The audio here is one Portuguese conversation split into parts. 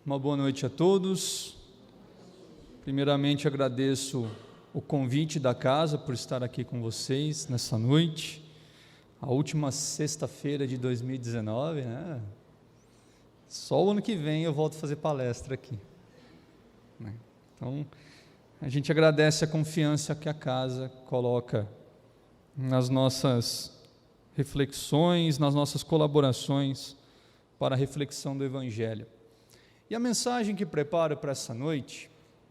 Uma boa noite a todos. Primeiramente agradeço o convite da casa por estar aqui com vocês nessa noite, a última sexta-feira de 2019, né? Só o ano que vem eu volto a fazer palestra aqui, né? Então, a gente agradece a confiança que a casa coloca nas nossas reflexões, nas nossas colaborações para a reflexão do Evangelho. E a mensagem que preparo para essa noite,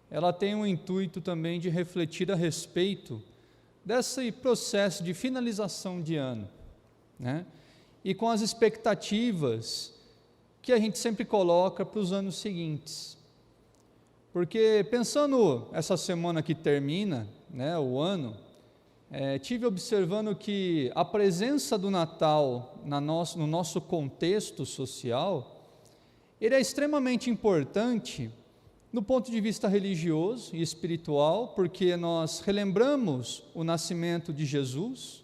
ela tem um intuito também de refletir a respeito desse processo de finalização de ano, né? E com as expectativas que a gente sempre coloca para os anos seguintes. Porque pensando essa semana que termina, né, o ano, tive observando que a presença do Natal no nosso contexto social, ele é extremamente importante no ponto de vista religioso e espiritual, porque nós relembramos o nascimento de Jesus,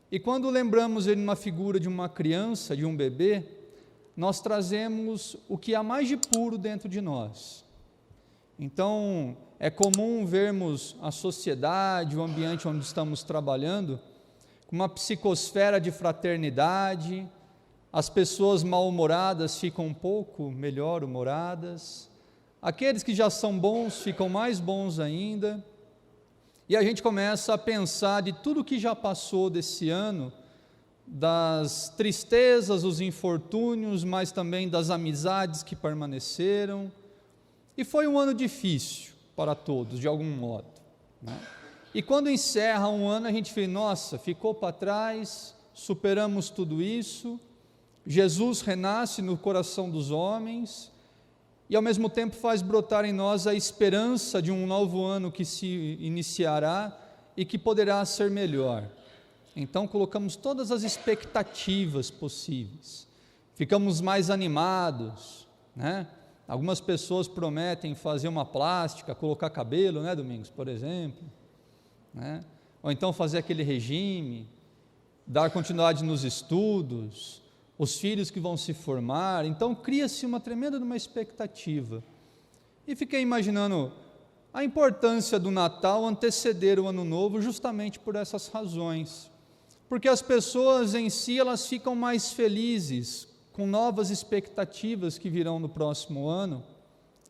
e quando lembramos ele numa figura de uma criança, de um bebê, nós trazemos o que há mais de puro dentro de nós. Então, é comum vermos a sociedade, o ambiente onde estamos trabalhando, com uma psicosfera de fraternidade, as pessoas mal-humoradas ficam um pouco melhor humoradas, aqueles que já são bons ficam mais bons ainda, e a gente começa a pensar de tudo que já passou desse ano, das tristezas, os infortúnios, mas também das amizades que permaneceram. E foi um ano difícil para todos, de algum modo, né? E quando encerra um ano, a gente vê, nossa, ficou para trás, superamos tudo isso, Jesus renasce no coração dos homens, e ao mesmo tempo faz brotar em nós a esperança de um novo ano que se iniciará e que poderá ser melhor. Então colocamos todas as expectativas possíveis, ficamos mais animados, né? Algumas pessoas prometem fazer uma plástica, colocar cabelo, né, Domingos, por exemplo, né? Ou então fazer aquele regime, dar continuidade nos estudos, os filhos que vão se formar. Então cria-se uma tremenda expectativa. E fiquei imaginando a importância do Natal anteceder o Ano Novo justamente por essas razões. Porque as pessoas em si, elas ficam mais felizes com novas expectativas que virão no próximo ano,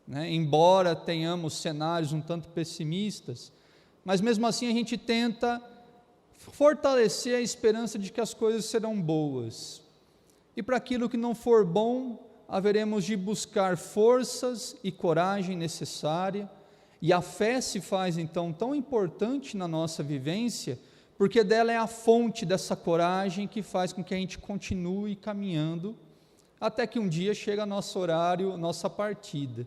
né? Embora tenhamos cenários um tanto pessimistas, mas mesmo assim a gente tenta fortalecer a esperança de que as coisas serão boas. E para aquilo que não for bom, haveremos de buscar forças e coragem necessária, e a fé se faz então tão importante na nossa vivência, porque dela é a fonte dessa coragem que faz com que a gente continue caminhando, até que um dia chega nosso horário, nossa partida.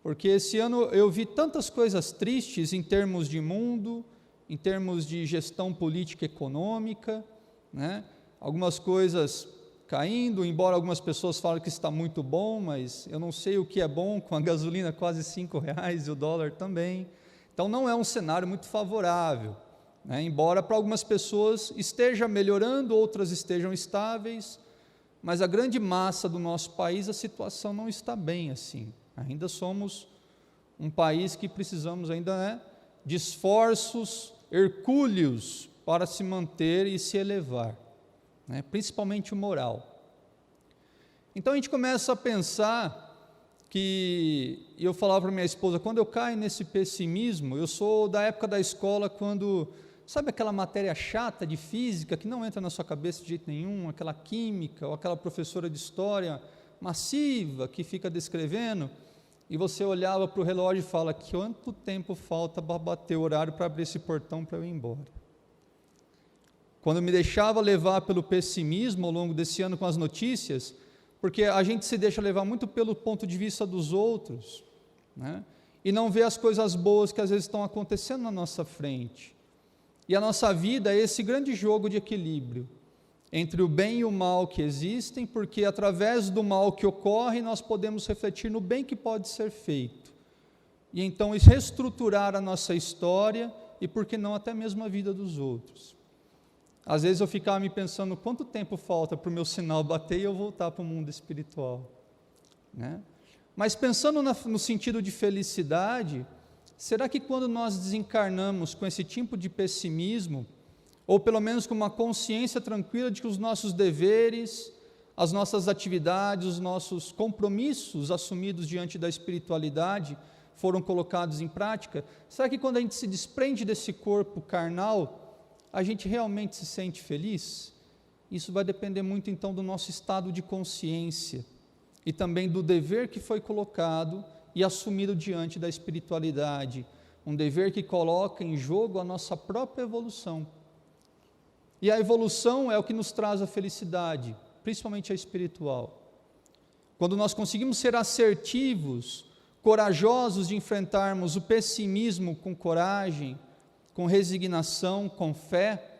Porque esse ano eu vi tantas coisas tristes em termos de mundo, em termos de gestão política e econômica, né? Algumas coisas caindo, embora algumas pessoas falem que está muito bom, mas eu não sei o que é bom, com a gasolina quase R$5 e o dólar também. Então não é um cenário muito favorável, né? Embora para algumas pessoas esteja melhorando, outras estejam estáveis, mas a grande massa do nosso país, a situação não está bem assim. Ainda somos um país que precisamos ainda, né, de esforços hercúleos para se manter e se elevar, né, principalmente o moral. Então a gente começa a pensar que, e eu falava para minha esposa, quando eu caio nesse pessimismo, eu sou da época da escola quando, sabe aquela matéria chata de física que não entra na sua cabeça de jeito nenhum, aquela química, ou aquela professora de história massiva que fica descrevendo, e você olhava para o relógio e fala, quanto tempo falta para bater o horário para abrir esse portão para eu ir embora? Quando eu me deixava levar pelo pessimismo ao longo desse ano com as notícias, porque a gente se deixa levar muito pelo ponto de vista dos outros, né? E não vê as coisas boas que às vezes estão acontecendo na nossa frente. E a nossa vida é esse grande jogo de equilíbrio entre o bem e o mal que existem, porque através do mal que ocorre, nós podemos refletir no bem que pode ser feito. E então reestruturar a nossa história e, por que não, até mesmo a vida dos outros. Às vezes eu ficava me pensando, quanto tempo falta para o meu sinal bater e eu voltar para o mundo espiritual, né? Mas pensando no sentido de felicidade, será que quando nós desencarnamos com esse tipo de pessimismo, ou pelo menos com uma consciência tranquila de que os nossos deveres, as nossas atividades, os nossos compromissos assumidos diante da espiritualidade foram colocados em prática, será que quando a gente se desprende desse corpo carnal, a gente realmente se sente feliz? Isso vai depender muito então do nosso estado de consciência e também do dever que foi colocado e assumido diante da espiritualidade, um dever que coloca em jogo a nossa própria evolução. E a evolução é o que nos traz a felicidade, principalmente a espiritual. Quando nós conseguimos ser assertivos, corajosos de enfrentarmos o pessimismo com coragem, com resignação, com fé,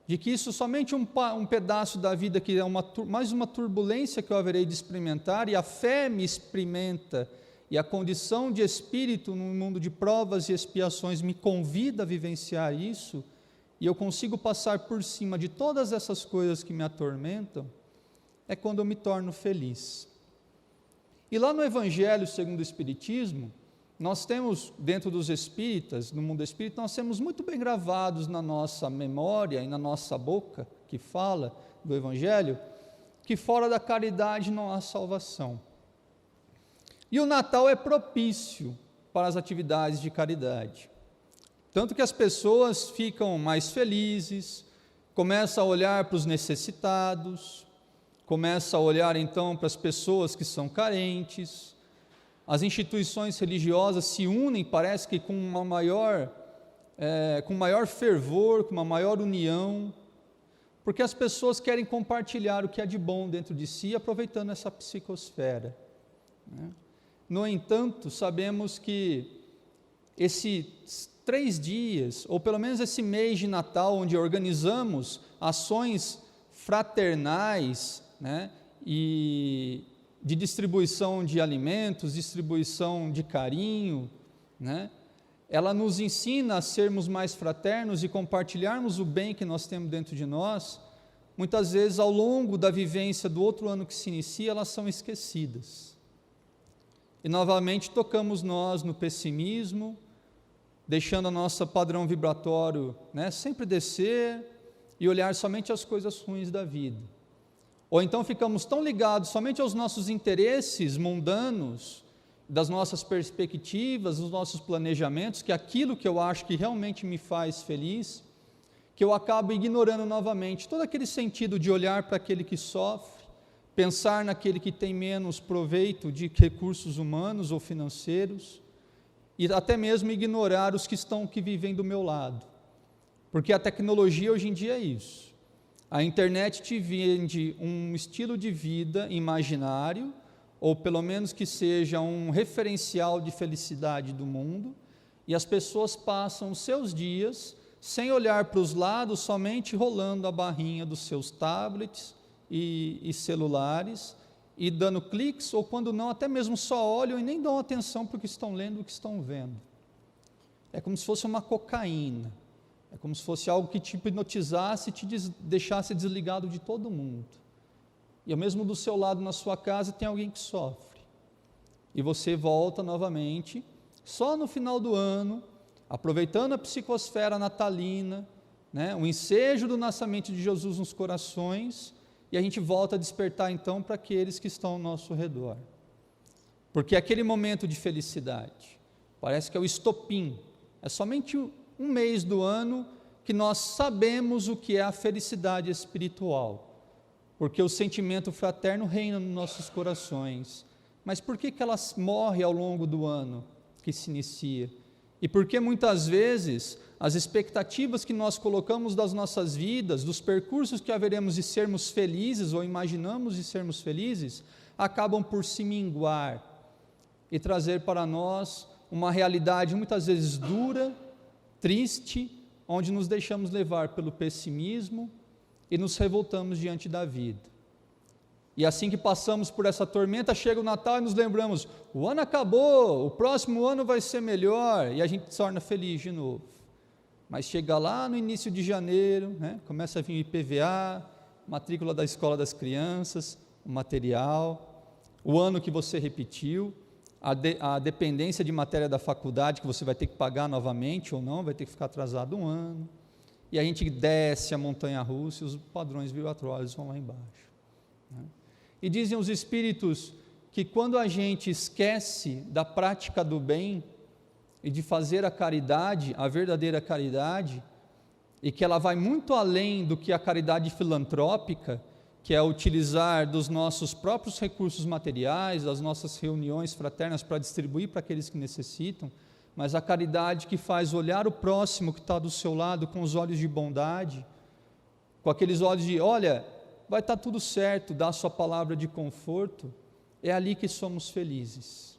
de que isso somente um pedaço da vida, que é mais uma turbulência que eu haverei de experimentar, e a fé me experimenta, e a condição de espírito no mundo de provas e expiações me convida a vivenciar isso, e eu consigo passar por cima de todas essas coisas que me atormentam, é quando eu me torno feliz. E lá no Evangelho segundo o Espiritismo, nós temos, dentro dos espíritas, no mundo espírita, nós temos muito bem gravados na nossa memória e na nossa boca, que fala do Evangelho, que fora da caridade não há salvação. E o Natal é propício para as atividades de caridade. Tanto que as pessoas ficam mais felizes, começam a olhar para os necessitados, começam a olhar então para as pessoas que são carentes. As instituições religiosas se unem, parece que com maior fervor, com uma maior união, porque as pessoas querem compartilhar o que há de bom dentro de si, aproveitando essa psicosfera, né? No entanto, sabemos que esses 3 dias, ou pelo menos esse mês de Natal, onde organizamos ações fraternais, né, e de distribuição de alimentos, distribuição de carinho, né, ela nos ensina a sermos mais fraternos e compartilharmos o bem que nós temos dentro de nós. Muitas vezes, ao longo da vivência do outro ano que se inicia, elas são esquecidas. E novamente tocamos nós no pessimismo, deixando o nosso padrão vibratório, né, sempre descer e olhar somente as coisas ruins da vida. Ou então ficamos tão ligados somente aos nossos interesses mundanos, das nossas perspectivas, dos nossos planejamentos, que aquilo que eu acho que realmente me faz feliz, que eu acabo ignorando novamente todo aquele sentido de olhar para aquele que sofre, pensar naquele que tem menos proveito de recursos humanos ou financeiros, e até mesmo ignorar os que vivem do meu lado, porque a tecnologia hoje em dia é isso. A internet te vende um estilo de vida imaginário, ou pelo menos que seja um referencial de felicidade do mundo, e as pessoas passam os seus dias sem olhar para os lados, somente rolando a barrinha dos seus tablets e celulares, e dando cliques, ou quando não, até mesmo só olham e nem dão atenção para o que estão lendo, o que estão vendo. É como se fosse uma cocaína, é como se fosse algo que te hipnotizasse e te deixasse desligado de todo mundo. E ao mesmo do seu lado, na sua casa, tem alguém que sofre. E você volta novamente, só no final do ano, aproveitando a psicosfera natalina, né, o ensejo do nascimento de Jesus nos corações, e a gente volta a despertar então para aqueles que estão ao nosso redor. Porque aquele momento de felicidade, parece que é o estopim, é somente um mês do ano que nós sabemos o que é a felicidade espiritual, porque o sentimento fraterno reina nos nossos corações. Mas por que ela morre ao longo do ano que se inicia? E por que muitas vezes as expectativas que nós colocamos das nossas vidas, dos percursos que haveremos de sermos felizes ou imaginamos de sermos felizes, acabam por se minguar e trazer para nós uma realidade muitas vezes dura, triste, onde nos deixamos levar pelo pessimismo e nos revoltamos diante da vida. E assim que passamos por essa tormenta, chega o Natal e nos lembramos, o ano acabou, o próximo ano vai ser melhor, e a gente se torna feliz de novo. Mas chega lá no início de janeiro, né, começa a vir o IPVA, matrícula da escola das crianças, o material, o ano que você repetiu, a dependência de matéria da faculdade, que você vai ter que pagar novamente ou não, vai ter que ficar atrasado 1 ano, e a gente desce a montanha-russa e os padrões vibratórios vão lá embaixo, né? E dizem os espíritos que quando a gente esquece da prática do bem e de fazer a caridade, a verdadeira caridade, e que ela vai muito além do que a caridade filantrópica, que é utilizar dos nossos próprios recursos materiais, das nossas reuniões fraternas para distribuir para aqueles que necessitam, mas a caridade que faz olhar o próximo que está do seu lado com os olhos de bondade, com aqueles olhos de, olha, vai estar tudo certo, dá a sua palavra de conforto, é ali que somos felizes.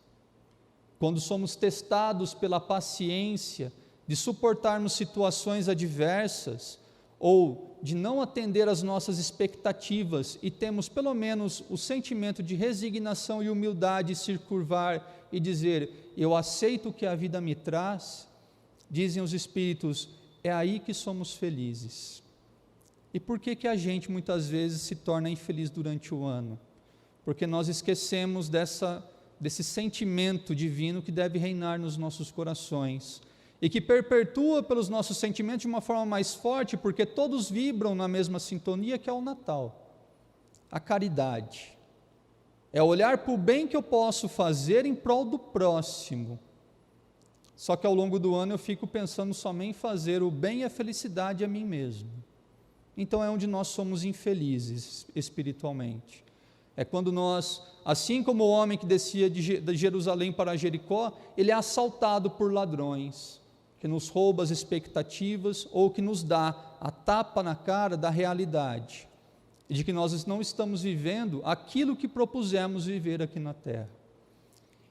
Quando somos testados pela paciência de suportarmos situações adversas, ou de não atender às nossas expectativas e temos pelo menos o sentimento de resignação e humildade, se curvar e dizer, eu aceito o que a vida me traz, dizem os espíritos, é aí que somos felizes. E por que a gente muitas vezes se torna infeliz durante o ano? Porque nós esquecemos desse sentimento divino que deve reinar nos nossos corações, e que perpetua pelos nossos sentimentos de uma forma mais forte, porque todos vibram na mesma sintonia, que é o Natal, a caridade. É olhar para o bem que eu posso fazer em prol do próximo. Só que ao longo do ano eu fico pensando somente em fazer o bem e a felicidade a mim mesmo. Então é onde nós somos infelizes espiritualmente. É quando nós, assim como o homem que descia de Jerusalém para Jericó, ele é assaltado por ladrões, que nos rouba as expectativas ou que nos dá a tapa na cara da realidade, e de que nós não estamos vivendo aquilo que propusemos viver aqui na Terra.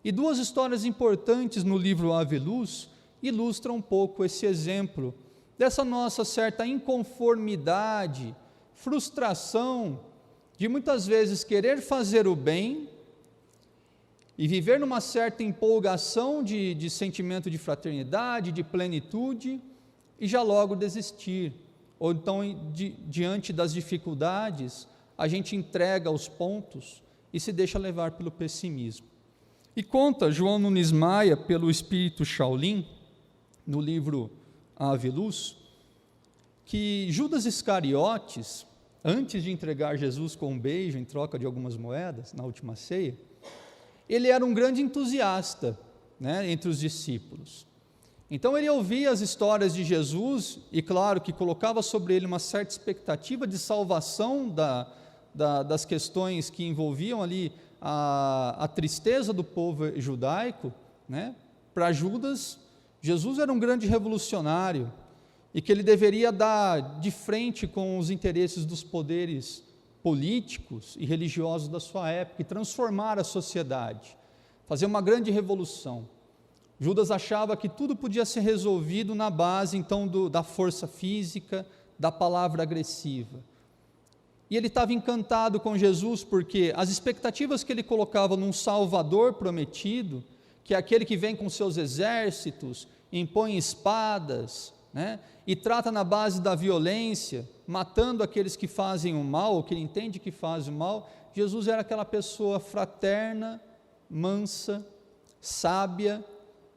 E 2 histórias importantes no livro Ave Luz ilustram um pouco esse exemplo, dessa nossa certa inconformidade, frustração, de muitas vezes querer fazer o bem, e viver numa certa empolgação de sentimento de fraternidade, de plenitude, e já logo desistir, ou então diante das dificuldades, a gente entrega os pontos e se deixa levar pelo pessimismo. E conta João Nunes Maia, pelo espírito Shaolin, no livro Ave Luz, que Judas Iscariotes, antes de entregar Jesus com um beijo em troca de algumas moedas, na última ceia, ele era um grande entusiasta, né, entre os discípulos. Então ele ouvia as histórias de Jesus, e claro que colocava sobre ele uma certa expectativa de salvação das questões que envolviam ali a tristeza do povo judaico, né? Para Judas, Jesus era um grande revolucionário, e que ele deveria dar de frente com os interesses dos poderes políticos e religiosos da sua época, e transformar a sociedade, fazer uma grande revolução. Judas achava que tudo podia ser resolvido na base, então, da força física, da palavra agressiva. E ele estava encantado com Jesus, porque as expectativas que ele colocava num Salvador prometido, que é aquele que vem com seus exércitos, impõe espadas, né, e trata na base da violência, matando aqueles que fazem o mal, ou que ele entende que fazem o mal. Jesus era aquela pessoa fraterna, mansa, sábia,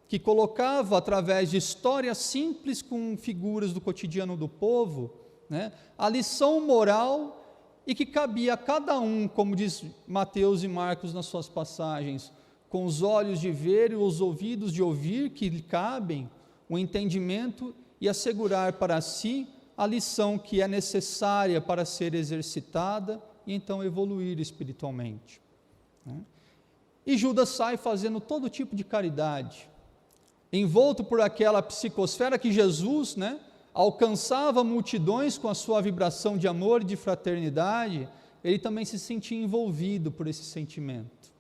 que colocava através de histórias simples com figuras do cotidiano do povo, né, a lição moral, e que cabia a cada um, como diz Mateus e Marcos nas suas passagens, com os olhos de ver e os ouvidos de ouvir, que lhe cabem o entendimento e assegurar para si a lição que é necessária para ser exercitada e então evoluir espiritualmente, né? E Judas sai fazendo todo tipo de caridade, envolto por aquela psicosfera que Jesus, né, alcançava multidões com a sua vibração de amor e de fraternidade. Ele também se sentia envolvido por esse sentimento,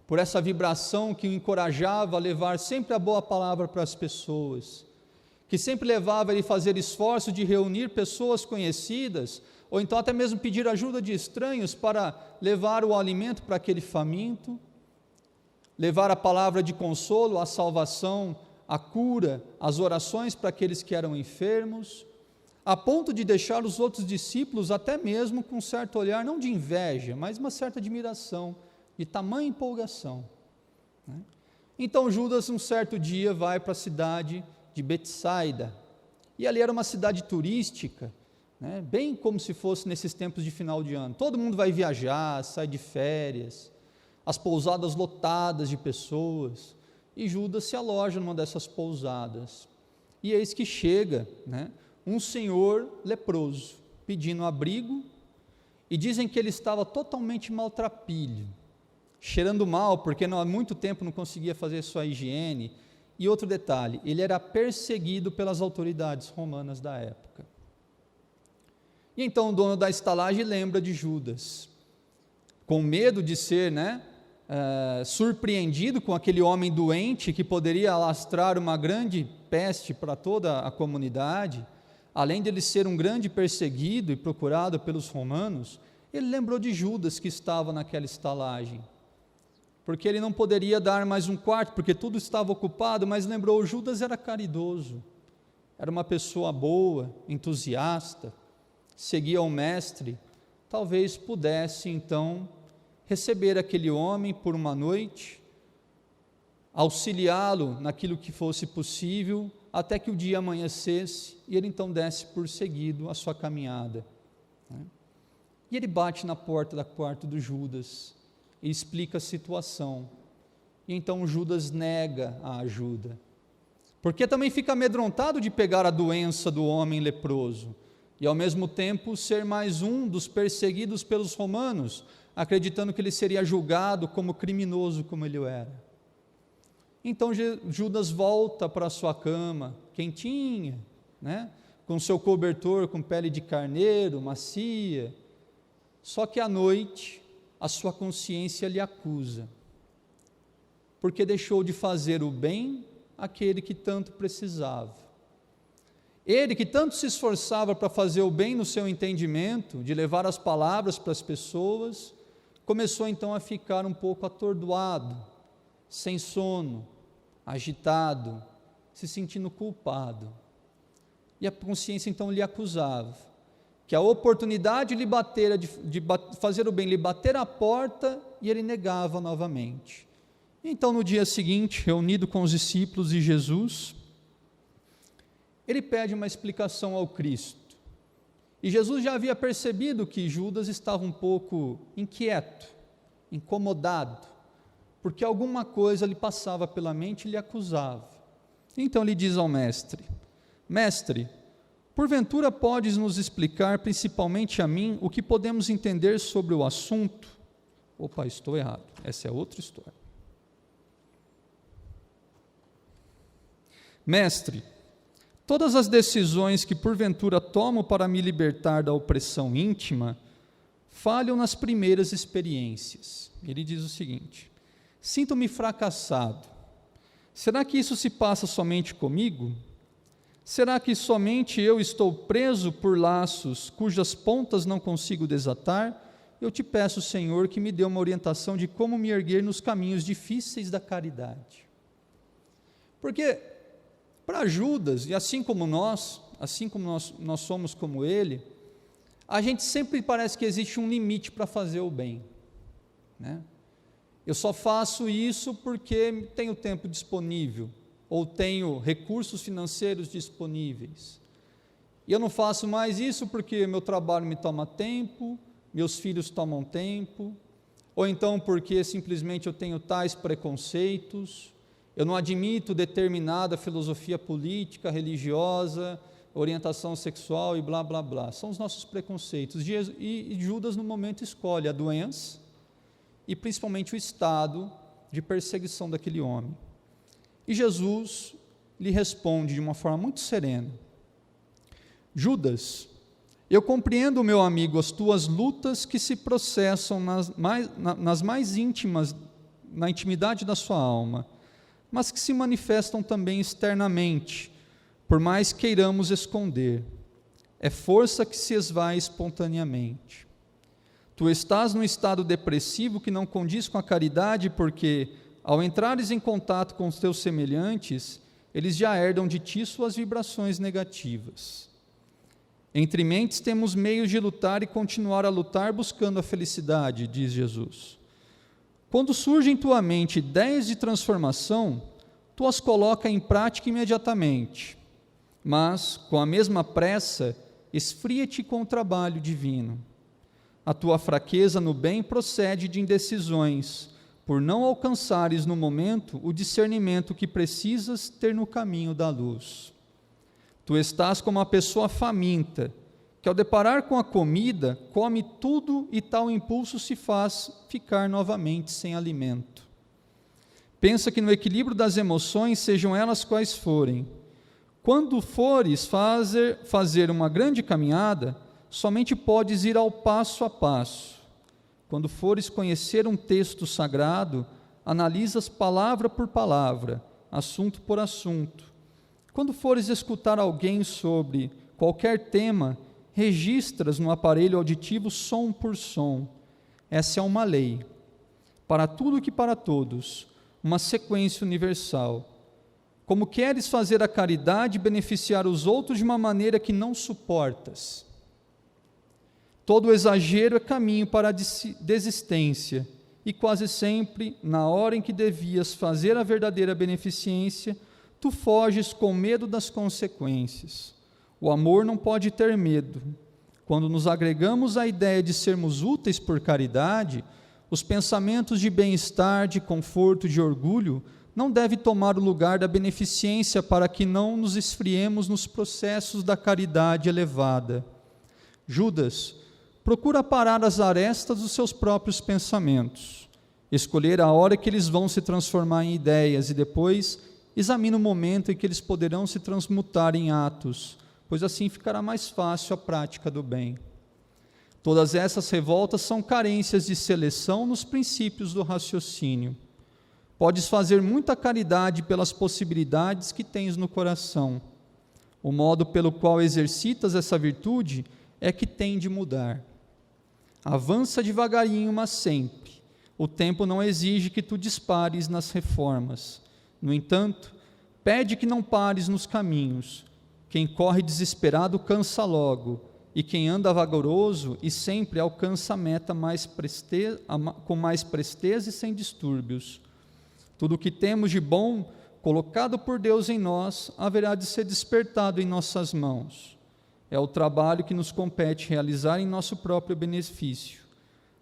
por essa vibração que o encorajava a levar sempre a boa palavra para as pessoas, que sempre levava ele a fazer esforço de reunir pessoas conhecidas, ou então até mesmo pedir ajuda de estranhos para levar o alimento para aquele faminto, levar a palavra de consolo, a salvação, a cura, as orações para aqueles que eram enfermos, a ponto de deixar os outros discípulos até mesmo com um certo olhar, não de inveja, mas uma certa admiração, de tamanha empolgação, né? Então Judas, um certo dia, vai para a cidade de Betsaida, e ali era uma cidade turística, né, bem como se fosse nesses tempos de final de ano. Todo mundo vai viajar, sai de férias, as pousadas lotadas de pessoas, e Judas se aloja numa dessas pousadas. E eis que chega, né, um senhor leproso, pedindo abrigo, e dizem que ele estava totalmente maltrapilho, cheirando mal, porque há muito tempo não conseguia fazer sua higiene. E outro detalhe, ele era perseguido pelas autoridades romanas da época. E então o dono da estalagem lembra de Judas, com medo de ser, surpreendido com aquele homem doente que poderia alastrar uma grande peste para toda a comunidade. Além de ele ser um grande perseguido e procurado pelos romanos, ele lembrou de Judas que estava naquela estalagem, porque ele não poderia dar mais um quarto, porque tudo estava ocupado, mas lembrou, Judas era caridoso, era uma pessoa boa, entusiasta, seguia o mestre, talvez pudesse então receber aquele homem por uma noite, auxiliá-lo naquilo que fosse possível, até que o dia amanhecesse, e ele então desse por seguido a sua caminhada. E ele bate na porta do quarto do Judas, e explica a situação, e então Judas nega a ajuda, porque também fica amedrontado de pegar a doença do homem leproso, e ao mesmo tempo ser mais um dos perseguidos pelos romanos, acreditando que ele seria julgado como criminoso como ele era. Então Judas volta para a sua cama, quentinha, com seu cobertor com pele de carneiro, macia, só que à noite a sua consciência lhe acusa, porque deixou de fazer o bem àquele que tanto precisava. Ele que tanto se esforçava para fazer o bem no seu entendimento, de levar as palavras para as pessoas, começou então a ficar um pouco atordoado, sem sono, agitado, se sentindo culpado. E a consciência então lhe acusava, que a oportunidade de fazer o bem lhe bater à porta, e ele negava novamente. Então no dia seguinte, reunido com os discípulos de Jesus, ele pede uma explicação ao Cristo, e Jesus já havia percebido que Judas estava um pouco inquieto, incomodado, porque alguma coisa lhe passava pela mente e lhe acusava. Então ele diz ao mestre: Mestre, porventura podes nos explicar, principalmente a mim, o que podemos entender sobre o assunto? Opa, estou errado, essa é outra história. Mestre, todas as decisões que porventura tomo para me libertar da opressão íntima, falham nas primeiras experiências. Ele diz o seguinte: sinto-me fracassado. Será que isso se passa somente comigo? Será que somente eu estou preso por laços cujas pontas não consigo desatar? Eu te peço, Senhor, que me dê uma orientação de como me erguer nos caminhos difíceis da caridade. Porque para Judas, e assim como nós somos como ele, a gente sempre parece que existe um limite para fazer o bem, Eu só faço isso porque tenho tempo disponível, ou tenho recursos financeiros disponíveis, e eu não faço mais isso porque meu trabalho me toma tempo, meus filhos tomam tempo, ou então porque simplesmente eu tenho tais preconceitos, eu não admito determinada filosofia política, religiosa, orientação sexual e blá blá blá. São os nossos preconceitos, e Judas no momento escolhe a doença e principalmente o estado de perseguição daquele homem. E Jesus lhe responde de uma forma muito serena: Judas, eu compreendo, meu amigo, as tuas lutas que se processam nas mais íntimas, na intimidade da sua alma, mas que se manifestam também externamente, por mais queiramos esconder. É força que se esvai espontaneamente. Tu estás num estado depressivo que não condiz com a caridade, porque, ao entrares em contato com os teus semelhantes, eles já herdam de ti suas vibrações negativas. Entre mentes temos meios de lutar e continuar a lutar buscando a felicidade, diz Jesus. Quando surgem em tua mente ideias de transformação, tu as coloca em prática imediatamente, mas, com a mesma pressa, esfria-te com o trabalho divino. A tua fraqueza no bem procede de indecisões, por não alcançares no momento o discernimento que precisas ter no caminho da luz. Tu estás como uma pessoa faminta, que ao deparar com a comida, come tudo e tal impulso se faz ficar novamente sem alimento. Pensa que no equilíbrio das emoções, sejam elas quais forem, quando fores fazer uma grande caminhada, somente podes ir ao passo a passo. Quando fores conhecer um texto sagrado, analisas palavra por palavra, assunto por assunto. Quando fores escutar alguém sobre qualquer tema, registras no aparelho auditivo som por som. Essa é uma lei. Para tudo que para todos, uma sequência universal. Como queres fazer a caridade e beneficiar os outros de uma maneira que não suportas? Todo exagero é caminho para a desistência, e quase sempre, na hora em que devias fazer a verdadeira beneficência, tu foges com medo das consequências. O amor não pode ter medo. Quando nos agregamos à ideia de sermos úteis por caridade, os pensamentos de bem-estar, de conforto, de orgulho, não devem tomar o lugar da beneficência para que não nos esfriemos nos processos da caridade elevada. Judas, procura parar as arestas dos seus próprios pensamentos, escolher a hora que eles vão se transformar em ideias e depois examina o momento em que eles poderão se transmutar em atos, pois assim ficará mais fácil a prática do bem. Todas essas revoltas são carências de seleção nos princípios do raciocínio. Podes fazer muita caridade pelas possibilidades que tens no coração. O modo pelo qual exercitas essa virtude é que tem de mudar. Avança devagarinho, mas sempre. O tempo não exige que tu dispares nas reformas. No entanto, pede que não pares nos caminhos. Quem corre desesperado cansa logo, e quem anda vagaroso e sempre alcança a meta com mais presteza e sem distúrbios. Tudo o que temos de bom, colocado por Deus em nós, haverá de ser despertado em nossas mãos. É o trabalho que nos compete realizar em nosso próprio benefício.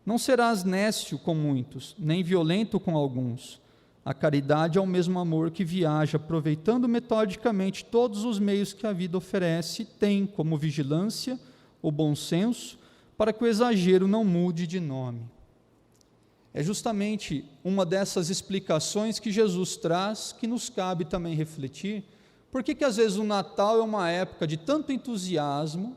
Não serás nécio com muitos, nem violento com alguns. A caridade é o mesmo amor que viaja, aproveitando metodicamente todos os meios que a vida oferece, e tem como vigilância o bom senso, para que o exagero não mude de nome. É justamente uma dessas explicações que Jesus traz, que nos cabe também refletir. Por que às vezes o Natal é uma época de tanto entusiasmo,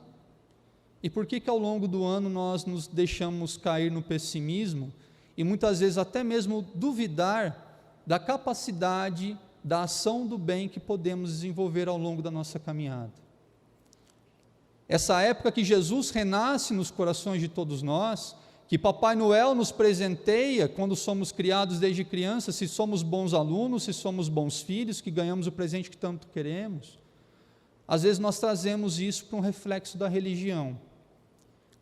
e por que ao longo do ano nós nos deixamos cair no pessimismo, e muitas vezes até mesmo duvidar da capacidade, da ação do bem que podemos desenvolver ao longo da nossa caminhada? Essa época que Jesus renasce nos corações de todos nós, que Papai Noel nos presenteia quando somos criados desde criança, se somos bons alunos, se somos bons filhos, que ganhamos o presente que tanto queremos. Às vezes nós trazemos isso para um reflexo da religião.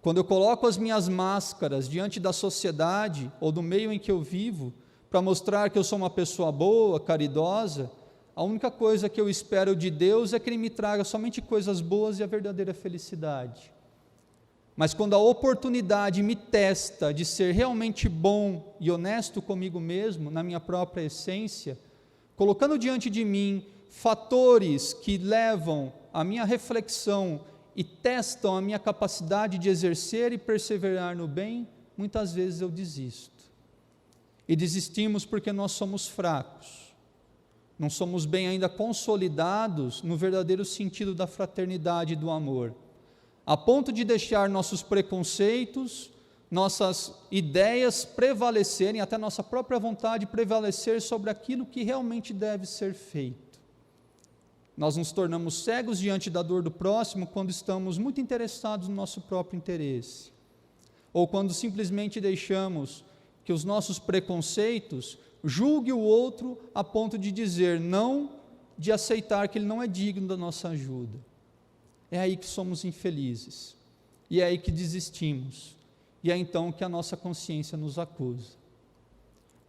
Quando eu coloco as minhas máscaras diante da sociedade ou do meio em que eu vivo, para mostrar que eu sou uma pessoa boa, caridosa, a única coisa que eu espero de Deus é que Ele me traga somente coisas boas e a verdadeira felicidade. Mas quando a oportunidade me testa de ser realmente bom e honesto comigo mesmo, na minha própria essência, colocando diante de mim fatores que levam a minha reflexão e testam a minha capacidade de exercer e perseverar no bem, muitas vezes eu desisto. E desistimos porque nós somos fracos. Não somos bem ainda consolidados no verdadeiro sentido da fraternidade e do amor, a ponto de deixar nossos preconceitos, nossas ideias prevalecerem, até nossa própria vontade prevalecer sobre aquilo que realmente deve ser feito. Nós nos tornamos cegos diante da dor do próximo quando estamos muito interessados no nosso próprio interesse, ou quando simplesmente deixamos que os nossos preconceitos julguem o outro a ponto de dizer não, de aceitar que ele não é digno da nossa ajuda. É aí que somos infelizes, e é aí que desistimos, e é então que a nossa consciência nos acusa.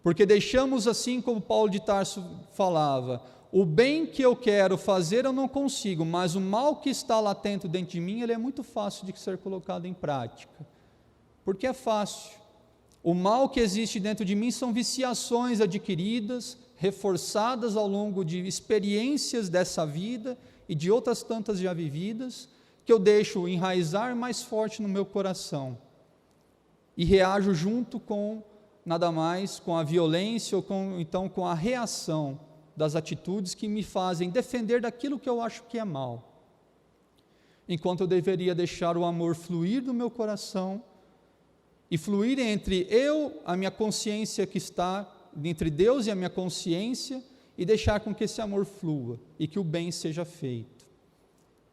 Porque deixamos, assim como Paulo de Tarso falava, o bem que eu quero fazer eu não consigo, mas o mal que está latente dentro de mim, ele é muito fácil de ser colocado em prática. Porque é fácil. O mal que existe dentro de mim são viciações adquiridas, reforçadas ao longo de experiências dessa vida e de outras tantas já vividas, que eu deixo enraizar mais forte no meu coração. E reajo junto com, nada mais, com a violência ou com a reação das atitudes que me fazem defender daquilo que eu acho que é mal. Enquanto eu deveria deixar o amor fluir do meu coração e fluir entre a minha consciência que está entre Deus e a minha consciência, e deixar com que esse amor flua e que o bem seja feito.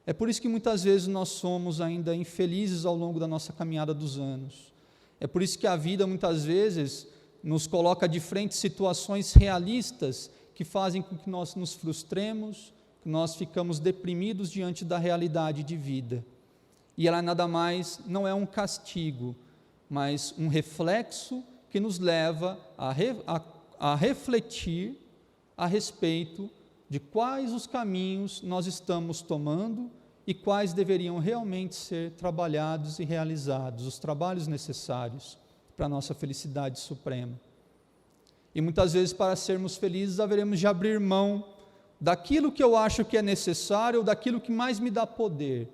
É por isso que muitas vezes nós somos ainda infelizes ao longo da nossa caminhada dos anos. É por isso que a vida muitas vezes nos coloca de frente situações realistas que fazem com que nós nos frustremos, que nós ficamos deprimidos diante da realidade de vida. E ela nada mais, não é um castigo, mas um reflexo que nos leva a refletir a respeito de quais os caminhos nós estamos tomando e quais deveriam realmente ser trabalhados e realizados, os trabalhos necessários para a nossa felicidade suprema. E muitas vezes, para sermos felizes, haveremos de abrir mão daquilo que eu acho que é necessário, ou daquilo que mais me dá poder,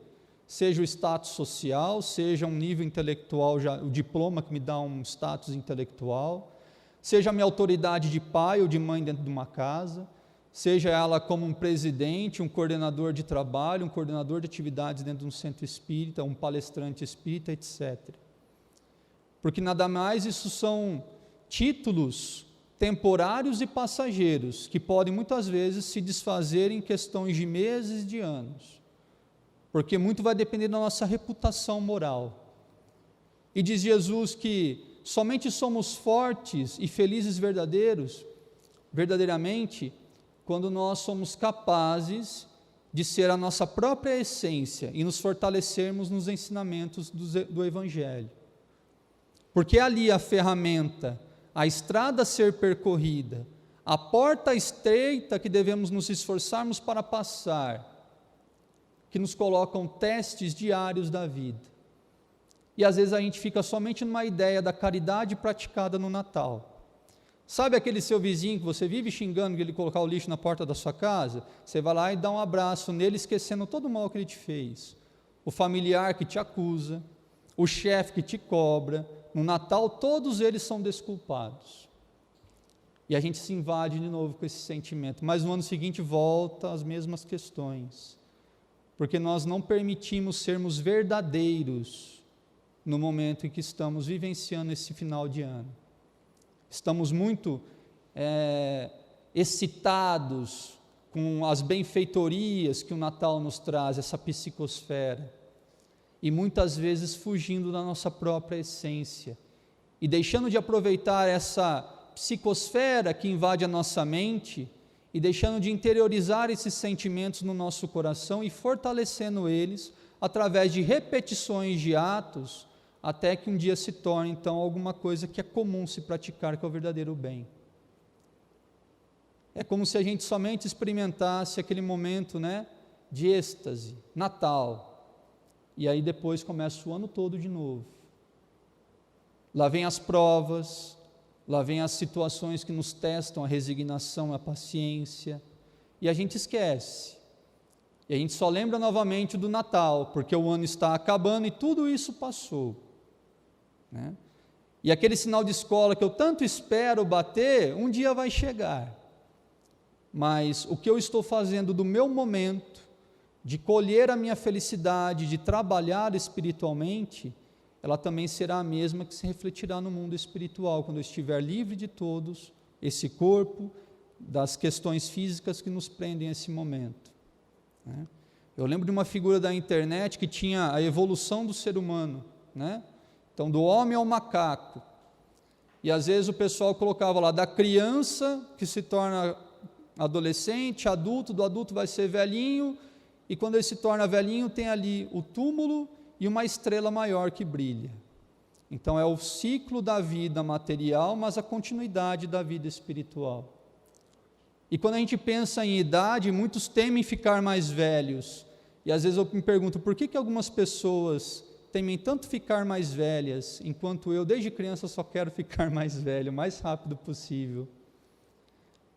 seja o status social, seja um nível intelectual, o diploma que me dá um status intelectual, seja a minha autoridade de pai ou de mãe dentro de uma casa, seja ela como um presidente, um coordenador de trabalho, um coordenador de atividades dentro de um centro espírita, um palestrante espírita, etc. Porque nada mais isso são títulos temporários e passageiros, que podem muitas vezes se desfazer em questões de meses, de anos, porque muito vai depender da nossa reputação moral. E diz Jesus que somente somos fortes e felizes verdadeiramente, quando nós somos capazes de ser a nossa própria essência e nos fortalecermos nos ensinamentos do Evangelho. Porque ali a ferramenta, a estrada a ser percorrida, a porta estreita que devemos nos esforçarmos para passar, que nos colocam testes diários da vida. E às vezes a gente fica somente numa ideia da caridade praticada no Natal. Sabe aquele seu vizinho que você vive xingando que ele colocar o lixo na porta da sua casa? Você vai lá e dá um abraço nele, esquecendo todo o mal que ele te fez. O familiar que te acusa, o chefe que te cobra. No Natal, todos eles são desculpados. E a gente se invade de novo com esse sentimento. Mas no ano seguinte volta as mesmas questões. Porque nós não permitimos sermos verdadeiros no momento em que estamos vivenciando esse final de ano. Estamos muito excitados com as benfeitorias que o Natal nos traz, essa psicosfera, e muitas vezes fugindo da nossa própria essência, e deixando de aproveitar essa psicosfera que invade a nossa mente, e deixando de interiorizar esses sentimentos no nosso coração, e fortalecendo eles, através de repetições de atos, até que um dia se torne, então, alguma coisa que é comum se praticar, que é o verdadeiro bem. É como se a gente somente experimentasse aquele momento, de êxtase, Natal, e aí depois começa o ano todo de novo. Lá vem as provas, lá vem as situações que nos testam a resignação, a paciência, e a gente esquece. E a gente só lembra novamente do Natal, porque o ano está acabando e tudo isso passou. E aquele sinal de escola que eu tanto espero bater, um dia vai chegar. Mas o que eu estou fazendo do meu momento, de colher a minha felicidade, de trabalhar espiritualmente, ela também será a mesma que se refletirá no mundo espiritual, quando eu estiver livre de todos, esse corpo, das questões físicas que nos prendem a esse momento. Eu lembro de uma figura da internet que tinha a evolução do ser humano, Então, do homem ao macaco, e às vezes o pessoal colocava lá, da criança que se torna adolescente, adulto, do adulto vai ser velhinho, e quando ele se torna velhinho tem ali o túmulo e uma estrela maior que brilha. Então é o ciclo da vida material, mas a continuidade da vida espiritual. E quando a gente pensa em idade, muitos temem ficar mais velhos. E às vezes eu me pergunto, por que algumas pessoas temem tanto ficar mais velhas, enquanto eu, desde criança, só quero ficar mais velho, o mais rápido possível?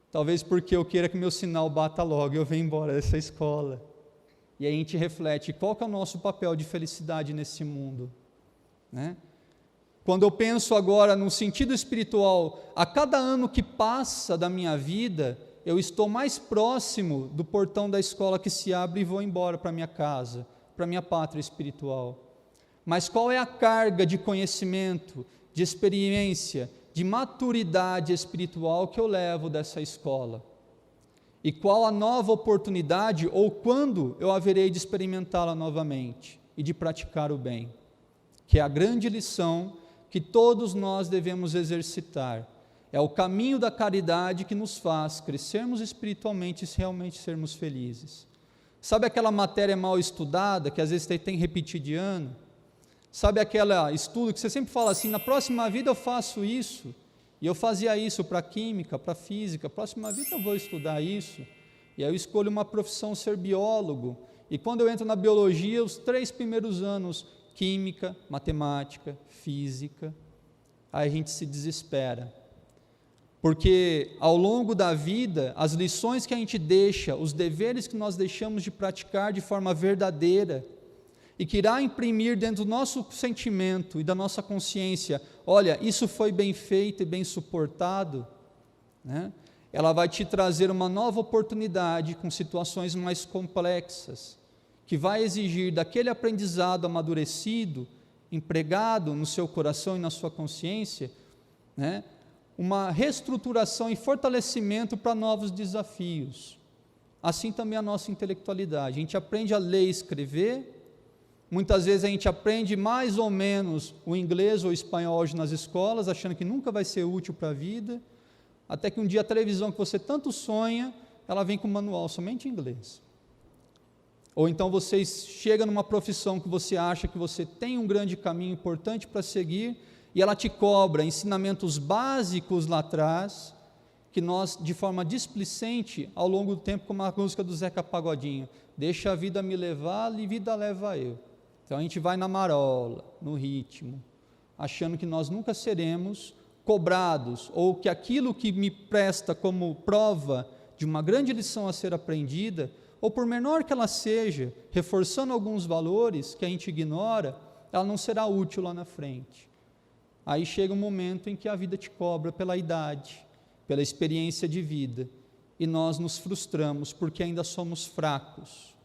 Talvez porque eu queira que meu sinal bata logo e eu venha embora dessa escola. E aí a gente reflete, qual que é o nosso papel de felicidade nesse mundo? Né? Quando eu penso agora no sentido espiritual, a cada ano que passa da minha vida, eu estou mais próximo do portão da escola que se abre e vou embora para minha casa, para minha pátria espiritual. Mas qual é a carga de conhecimento, de experiência, de maturidade espiritual que eu levo dessa escola? E qual a nova oportunidade, ou quando eu haverei de experimentá-la novamente e de praticar o bem? Que é a grande lição que todos nós devemos exercitar. É o caminho da caridade que nos faz crescermos espiritualmente e realmente sermos felizes. Sabe aquela matéria mal estudada, que às vezes tem que repetir de ano? Sabe aquele estudo que você sempre fala assim, na próxima vida eu faço isso, e eu fazia isso para química, para física, próxima vida eu vou estudar isso, e aí eu escolho uma profissão, ser biólogo, e quando eu entro na biologia, os 3 primeiros anos, química, matemática, física, aí a gente se desespera, porque ao longo da vida, as lições que a gente deixa, os deveres que nós deixamos de praticar de forma verdadeira, e que irá imprimir dentro do nosso sentimento e da nossa consciência, olha, isso foi bem feito e bem suportado, né? Ela vai te trazer uma nova oportunidade com situações mais complexas, que vai exigir daquele aprendizado amadurecido, empregado no seu coração e na sua consciência, né, uma reestruturação e fortalecimento para novos desafios. Assim também a nossa intelectualidade, a gente aprende a ler e escrever. Muitas vezes a gente aprende mais ou menos o inglês ou o espanhol hoje nas escolas, achando que nunca vai ser útil para a vida, até que um dia a televisão que você tanto sonha, ela vem com manual somente em inglês. Ou então você chega numa profissão que você acha que você tem um grande caminho importante para seguir, e ela te cobra ensinamentos básicos lá atrás, que nós, de forma displicente, ao longo do tempo, como a música do Zeca Pagodinho, deixa a vida me levar, e vida leva eu. Então a gente vai na marola, no ritmo, achando que nós nunca seremos cobrados, ou que aquilo que me presta como prova de uma grande lição a ser aprendida, ou por menor que ela seja, reforçando alguns valores que a gente ignora, ela não será útil lá na frente. Aí chega um momento em que a vida te cobra pela idade, pela experiência de vida, e nós nos frustramos porque ainda somos fracos,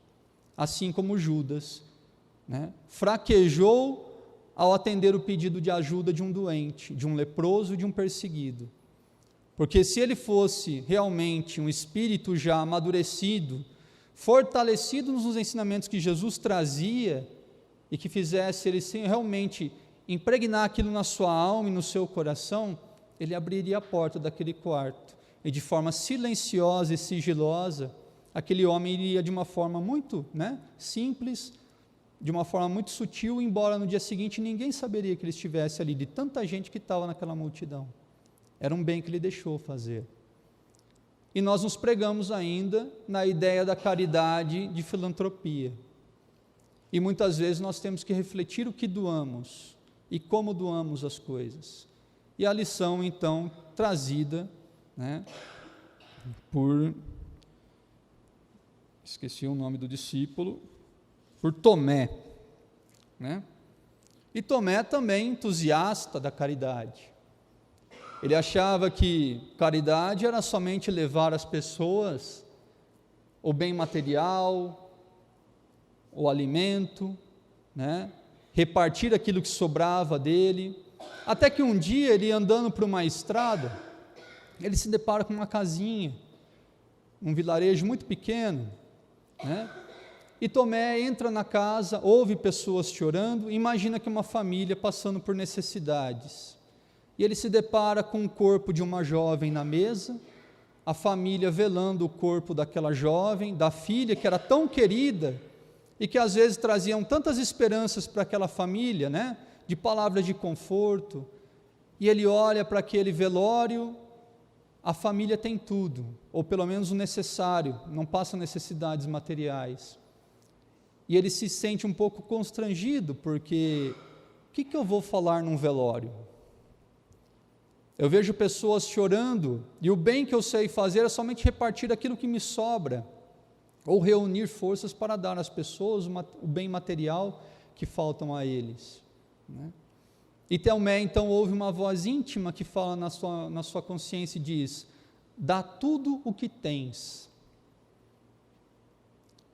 assim como Judas, né, fraquejou ao atender o pedido de ajuda de um doente, de um leproso e de um perseguido, porque se ele fosse realmente um espírito já amadurecido, fortalecido nos ensinamentos que Jesus trazia, e que fizesse ele realmente impregnar aquilo na sua alma e no seu coração, ele abriria a porta daquele quarto, e de forma silenciosa e sigilosa, aquele homem iria de uma forma muito simples, de uma forma muito sutil, embora no dia seguinte ninguém saberia que ele estivesse ali, de tanta gente que estava naquela multidão. Era um bem que ele deixou fazer. E nós nos pregamos ainda na ideia da caridade de filantropia. E muitas vezes nós temos que refletir o que doamos e como doamos as coisas. E a lição, então, trazida por... esqueci o nome do discípulo, por Tomé, E Tomé também entusiasta da caridade. Ele achava que caridade era somente levar às pessoas o bem material, o alimento, repartir aquilo que sobrava dele, até que um dia ele andando por uma estrada, ele se depara com uma casinha, um vilarejo muito pequeno, e Tomé entra na casa, ouve pessoas chorando, imagina que uma família passando por necessidades, e ele se depara com o corpo de uma jovem na mesa, a família velando o corpo daquela jovem, da filha que era tão querida, e que às vezes traziam tantas esperanças para aquela família, de palavras de conforto, e ele olha para aquele velório, a família tem tudo, ou pelo menos o necessário, não passa necessidades materiais, e ele se sente um pouco constrangido, porque o que eu vou falar num velório? Eu vejo pessoas chorando, e o bem que eu sei fazer é somente repartir aquilo que me sobra, ou reunir forças para dar às pessoas o bem material que faltam a eles, né? E Telmé, então, ouve uma voz íntima que fala na sua consciência e diz: dá tudo o que tens.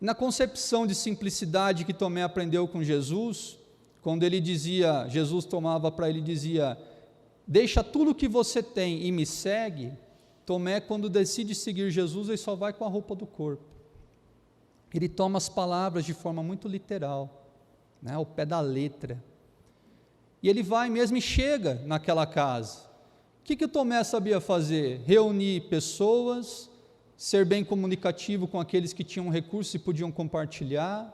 Na concepção de simplicidade que Tomé aprendeu com Jesus, quando ele dizia, Jesus tomava para ele e dizia: deixa tudo o que você tem e me segue. Tomé, quando decide seguir Jesus, ele só vai com a roupa do corpo. Ele toma as palavras de forma muito literal, né, ao pé da letra. E ele vai mesmo e chega naquela casa. O que o Tomé sabia fazer? Reunir pessoas, ser bem comunicativo com aqueles que tinham recursos e podiam compartilhar,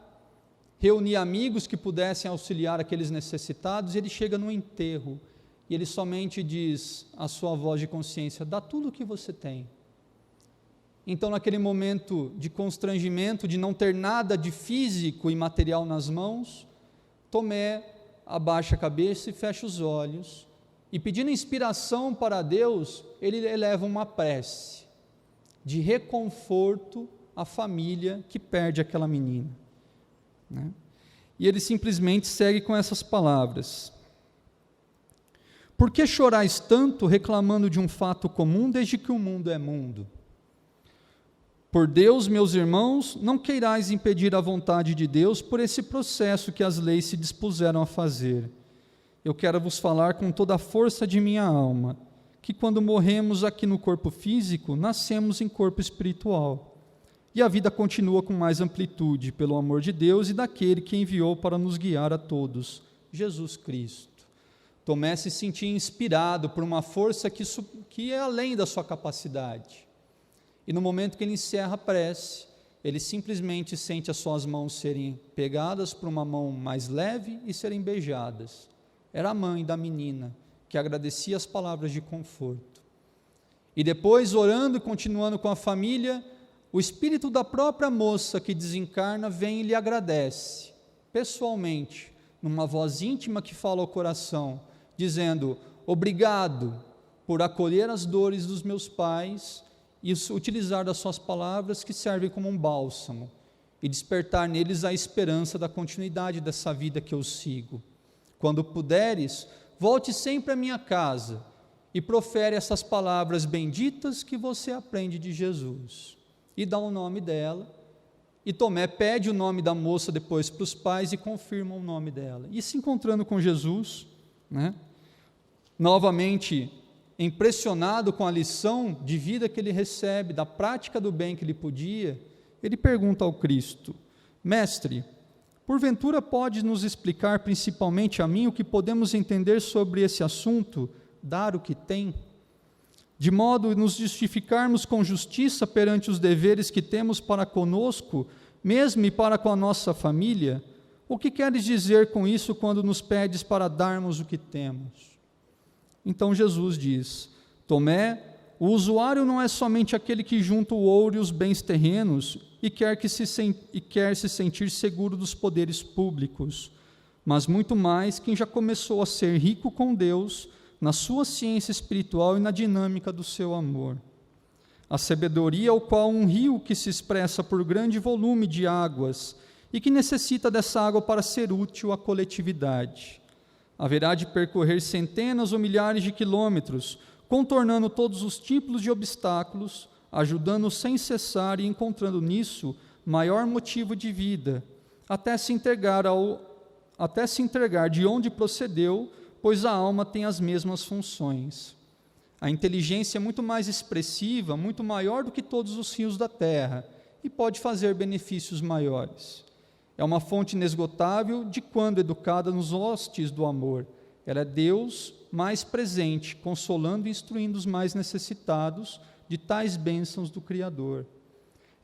reunir amigos que pudessem auxiliar aqueles necessitados, e ele chega no enterro, e ele somente diz à sua voz de consciência: dá tudo o que você tem. Então, naquele momento de constrangimento, de não ter nada de físico e material nas mãos, Tomé abaixa a cabeça e fecha os olhos, e pedindo inspiração para Deus, ele eleva uma prece de reconforto à família que perde aquela menina, né? E ele simplesmente segue com essas palavras: por que chorais tanto reclamando de um fato comum desde que o mundo é mundo? Por Deus, meus irmãos, não queirais impedir a vontade de Deus por esse processo que as leis se dispuseram a fazer. Eu quero vos falar com toda a força de minha alma, que quando morremos aqui no corpo físico, nascemos em corpo espiritual, e a vida continua com mais amplitude, pelo amor de Deus e daquele que enviou para nos guiar a todos, Jesus Cristo. Tomé se sentia inspirado por uma força que é além da sua capacidade. E no momento que ele encerra a prece, ele simplesmente sente as suas mãos serem pegadas por uma mão mais leve e serem beijadas. Era a mãe da menina, que agradecia as palavras de conforto. E depois, orando e continuando com a família, o espírito da própria moça que desencarna vem e lhe agradece, pessoalmente, numa voz íntima que fala ao coração, dizendo: obrigado por acolher as dores dos meus pais e utilizar das suas palavras que servem como um bálsamo, e despertar neles a esperança da continuidade dessa vida que eu sigo. Quando puderes, volte sempre à minha casa e profere essas palavras benditas que você aprende de Jesus. E dá o nome dela, e Tomé pede o nome da moça depois para os pais e confirma o nome dela. E se encontrando com Jesus, né, novamente impressionado com a lição de vida que ele recebe, da prática do bem que ele podia, ele pergunta ao Cristo: mestre, porventura pode nos explicar principalmente a mim o que podemos entender sobre esse assunto, dar o que tem, de modo a nos justificarmos com justiça perante os deveres que temos para conosco, mesmo e para com a nossa família? O que queres dizer com isso quando nos pedes para darmos o que temos? Então Jesus diz: Tomé, o usuário não é somente aquele que junta o ouro e os bens terrenos e quer se sentir seguro dos poderes públicos, mas muito mais quem já começou a ser rico com Deus, na sua ciência espiritual e na dinâmica do seu amor. A sabedoria é o qual um rio que se expressa por grande volume de águas e que necessita dessa água para ser útil à coletividade. Haverá de percorrer centenas ou milhares de quilômetros, contornando todos os tipos de obstáculos, ajudando sem cessar e encontrando nisso maior motivo de vida, até se entregar de onde procedeu, pois a alma tem as mesmas funções. A inteligência é muito mais expressiva, muito maior do que todos os rios da terra, e pode fazer benefícios maiores. É uma fonte inesgotável de quando educada nos hostes do amor. Ela é Deus mais presente, consolando e instruindo os mais necessitados de tais bênçãos do Criador.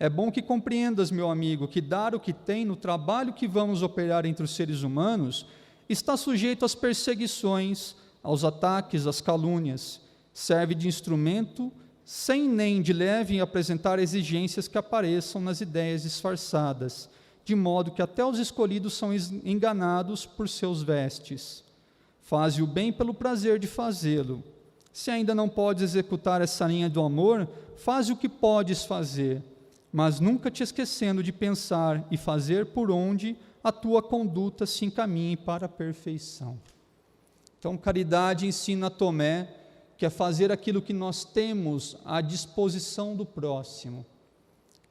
É bom que compreendas, meu amigo, que dar o que tem no trabalho que vamos operar entre os seres humanos está sujeito às perseguições, aos ataques, às calúnias, serve de instrumento, sem nem de leve apresentar exigências que apareçam nas ideias disfarçadas, de modo que até os escolhidos são enganados por seus vestes. Faze o bem pelo prazer de fazê-lo. Se ainda não podes executar essa linha do amor, faze o que podes fazer, mas nunca te esquecendo de pensar e fazer por onde a tua conduta se encaminhe para a perfeição. Então, caridade ensina a Tomé que é fazer aquilo que nós temos à disposição do próximo.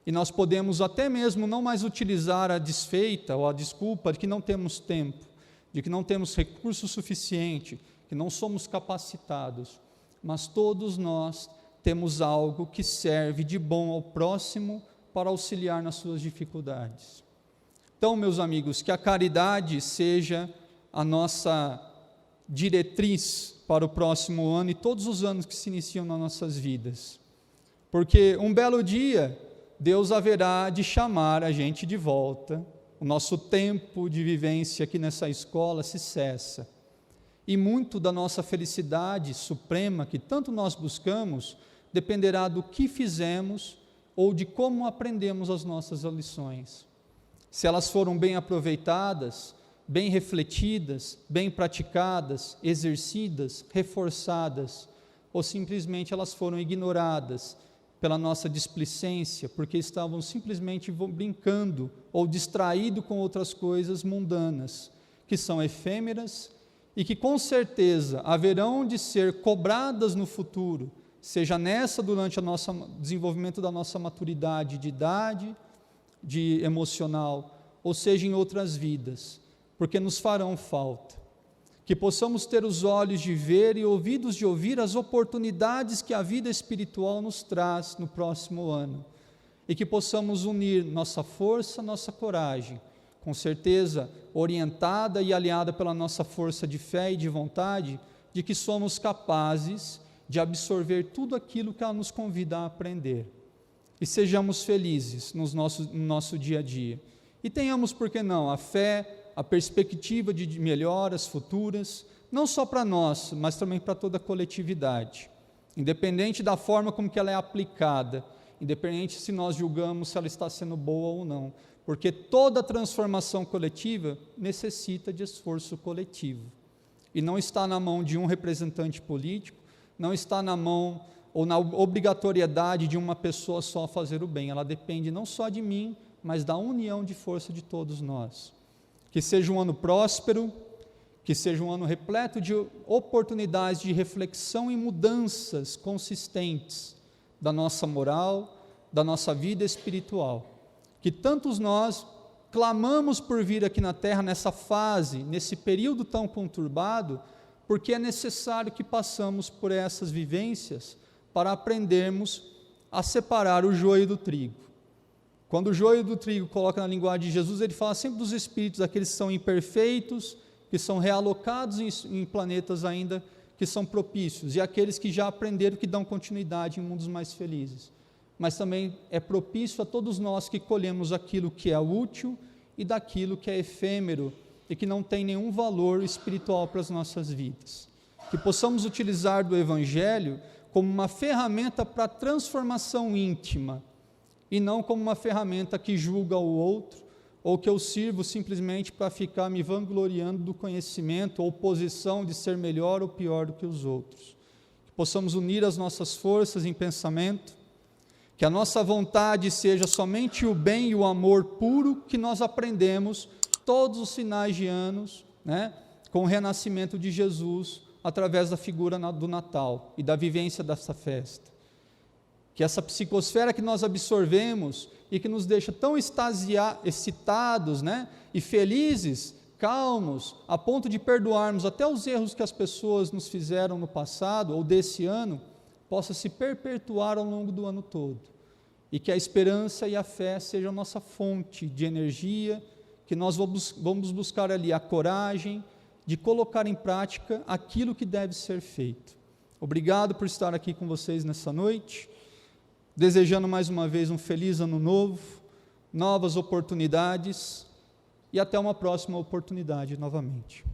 E nós podemos até mesmo não mais utilizar a desfeita ou a desculpa de que não temos tempo, de que não temos recurso suficiente, que não somos capacitados, mas todos nós temos algo que serve de bom ao próximo para auxiliar nas suas dificuldades. Então, meus amigos, que a caridade seja a nossa diretriz para o próximo ano e todos os anos que se iniciam nas nossas vidas. Porque um belo dia, Deus haverá de chamar a gente de volta, o nosso tempo de vivência aqui nessa escola se cessa. E muito da nossa felicidade suprema, que tanto nós buscamos, dependerá do que fizemos ou de como aprendemos as nossas lições. Se elas foram bem aproveitadas, bem refletidas, bem praticadas, exercidas, reforçadas, ou simplesmente elas foram ignoradas pela nossa displicência, porque estavam simplesmente brincando ou distraídos com outras coisas mundanas, que são efêmeras e que com certeza haverão de ser cobradas no futuro, seja nessa durante o nosso desenvolvimento da nossa maturidade de idade, de emocional, ou seja em outras vidas, porque nos farão falta. Que possamos ter os olhos de ver e ouvidos de ouvir as oportunidades que a vida espiritual nos traz no próximo ano, e que possamos unir nossa força, nossa coragem, com certeza orientada e aliada pela nossa força de fé e de vontade, de que somos capazes de absorver tudo aquilo que ela nos convida a aprender. E sejamos felizes no nosso dia a dia. E tenhamos, por que não, a fé, a perspectiva de melhoras futuras, não só para nós, mas também para toda a coletividade, independente da forma como que ela é aplicada, independente se nós julgamos se ela está sendo boa ou não, porque toda transformação coletiva necessita de esforço coletivo, e não está na mão de um representante político, não está na mão ou na obrigatoriedade de uma pessoa só fazer o bem, ela depende não só de mim, mas da união de força de todos nós. Que seja um ano próspero, que seja um ano repleto de oportunidades de reflexão e mudanças consistentes da nossa moral, da nossa vida espiritual. Que tantos nós clamamos por vir aqui na Terra nessa fase, nesse período tão conturbado, porque é necessário que passamos por essas vivências para aprendermos a separar o joio do trigo. Quando o joio do trigo coloca na linguagem de Jesus, ele fala sempre dos espíritos, aqueles que são imperfeitos, que são realocados em planetas ainda que são propícios, e aqueles que já aprenderam que dão continuidade em mundos mais felizes. Mas também é propício a todos nós que colhemos aquilo que é útil e daquilo que é efêmero e que não tem nenhum valor espiritual para as nossas vidas. Que possamos utilizar do Evangelho como uma ferramenta para a transformação íntima, e não como uma ferramenta que julga o outro, ou que eu sirvo simplesmente para ficar me vangloriando do conhecimento ou posição de ser melhor ou pior do que os outros. Que possamos unir as nossas forças em pensamento, que a nossa vontade seja somente o bem e o amor puro que nós aprendemos todos os finais de anos, com o renascimento de Jesus, através da figura do Natal e da vivência dessa festa. Que essa psicosfera que nós absorvemos e que nos deixa tão excitados, e felizes, calmos, a ponto de perdoarmos até os erros que as pessoas nos fizeram no passado ou desse ano, possa se perpetuar ao longo do ano todo. E que a esperança e a fé sejam a nossa fonte de energia, que nós vamos buscar ali a coragem de colocar em prática aquilo que deve ser feito. Obrigado por estar aqui com vocês nessa noite. Desejando mais uma vez um feliz ano novo, novas oportunidades e até uma próxima oportunidade novamente.